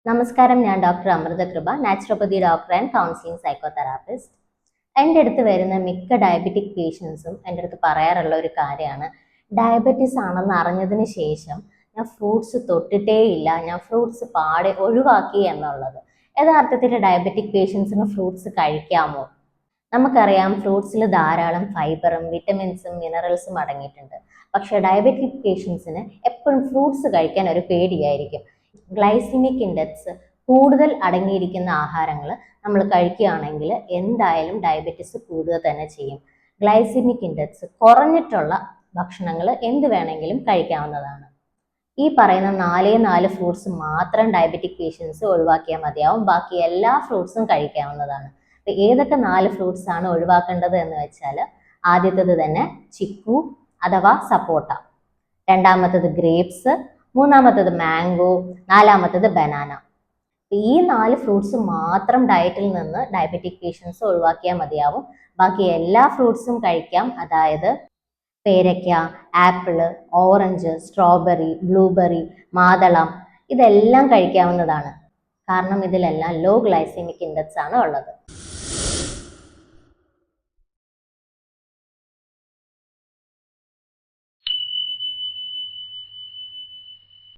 നമസ്കാരം, ഞാൻ doctor Amritakripa, naturopathy doctor and counselling psychotherapist. എൻ്റെ അടുത്ത് വരുന്ന മിക്ക ഡയബറ്റിക് പേഷ്യൻസും എൻ്റെ അടുത്ത് പറയാറുള്ള ഒരു കാര്യമാണ്, ഡയബറ്റീസ് ആണെന്ന് അറിഞ്ഞതിന് ശേഷം ഞാൻ ഫ്രൂട്ട്സ് തൊട്ടിട്ടേ ഇല്ല, ഞാൻ ഫ്രൂട്ട്സ് പാടെ ഒഴിവാക്കി എന്നുള്ളത്. യഥാർത്ഥത്തിൽ ഡയബറ്റിക് പേഷ്യൻസിന് ഫ്രൂട്ട്സ് കഴിക്കാമോ? നമുക്കറിയാം, ഫ്രൂട്ട്സിൽ ധാരാളം ഫൈബറും വിറ്റമിൻസും മിനറൽസും അടങ്ങിയിട്ടുണ്ട്. പക്ഷേ ഡയബറ്റിക് പേഷ്യൻസിന് എപ്പോഴും ഫ്രൂട്ട്സ് കഴിക്കാൻ ഒരു പേടിയായിരിക്കും. ഗ്ലൈസിമിക് ഇൻഡെക്സ് കൂടുതൽ അടങ്ങിയിരിക്കുന്ന ആഹാരങ്ങൾ നമ്മൾ കഴിക്കുകയാണെങ്കിൽ എന്തായാലും ഡയബറ്റീസ് കൂടുക തന്നെ ചെയ്യും. ഗ്ലൈസിമിക് ഇൻഡെക്സ് കുറഞ്ഞിട്ടുള്ള ഭക്ഷണങ്ങൾ എന്ത് വേണമെങ്കിലും കഴിക്കാവുന്നതാണ്. ഈ പറയുന്ന നാല് ഫ്രൂട്ട്സ് മാത്രം ഡയബറ്റിക് പേഷ്യൻസ് ഒഴിവാക്കിയാൽ മതിയാവും. ബാക്കി എല്ലാ ഫ്രൂട്ട്സും കഴിക്കാവുന്നതാണ്. അപ്പോൾ ഏതൊക്കെ 4 ഫ്രൂട്ട്സ് ആണ് ഒഴിവാക്കേണ്ടത് എന്ന് വെച്ചാൽ, ആദ്യത്തേത് തന്നെ ചിക്കു അഥവാ സപ്പോട്ട, രണ്ടാമത്തേത് ഗ്രേപ്സ്, മൂന്നാമത്തേത് മാംഗോ, നാലാമത്തേത് ബനാന. ഈ 4 ഫ്രൂട്ട്സ് മാത്രം ഡയറ്റിൽ നിന്ന് ഡയബറ്റിക് പേഷ്യൻസ് ഒഴിവാക്കിയാൽ മതിയാവും. ബാക്കി എല്ലാ ഫ്രൂട്ട്സും കഴിക്കാം. അതായത് പേരയ്ക്ക, ആപ്പിള്, ഓറഞ്ച്, സ്ട്രോബെറി, ബ്ലൂബെറി, മാതളം, ഇതെല്ലാം കഴിക്കാവുന്നതാണ്. കാരണം ഇതിലെല്ലാം ലോ ഗ്ലൈസെമിക് ഇൻഡെക്സ് ആണ് ഉള്ളത്.